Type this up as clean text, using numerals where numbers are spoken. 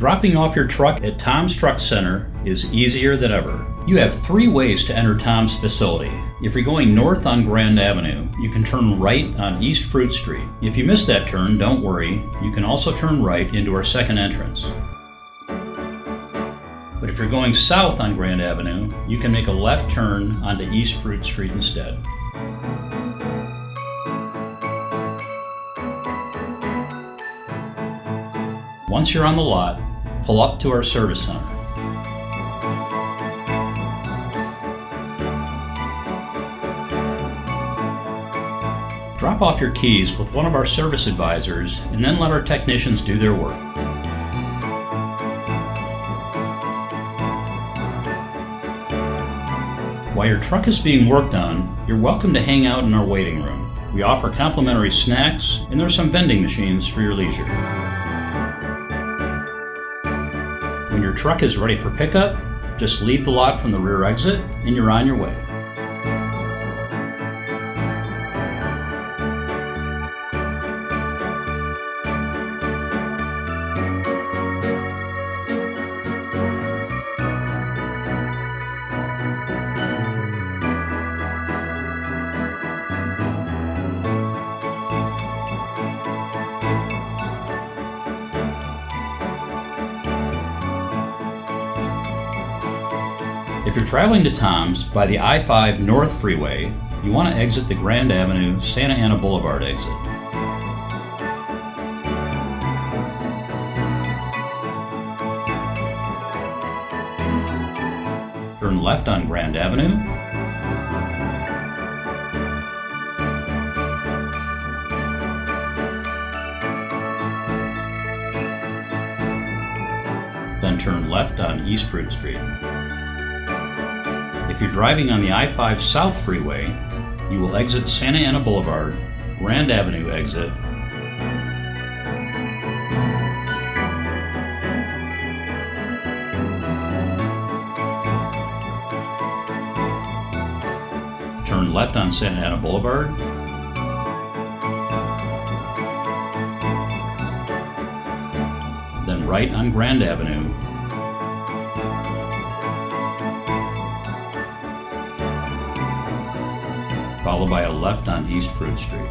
Dropping off your truck at Tom's Truck Center is easier than ever. You have 3 ways to enter Tom's facility. If you're going north on Grand Avenue, you can turn right on East Fruit Street. If you miss that turn, don't worry. You can also turn right into our second entrance. But if you're going south on Grand Avenue, you can make a left turn onto East Fruit Street instead. Once you're on the lot, pull up to our service center. Drop off your keys with one of our service advisors and then let our technicians do their work. While your truck is being worked on, you're welcome to hang out in our waiting room. We offer complimentary snacks and there's some vending machines for your leisure. When your truck is ready for pickup, just leave the lot from the rear exit and you're on your way. If you're traveling to Tom's by the I-5 North Freeway, you want to exit the Grand Avenue Santa Ana Boulevard exit. Turn left on Grand Avenue. Then turn left on East Fruit Street. If you're driving on the I-5 South Freeway, you will exit Santa Ana Boulevard, Grand Avenue exit, turn left on Santa Ana Boulevard, then right on Grand Avenue, followed by a left on East Fruit Street.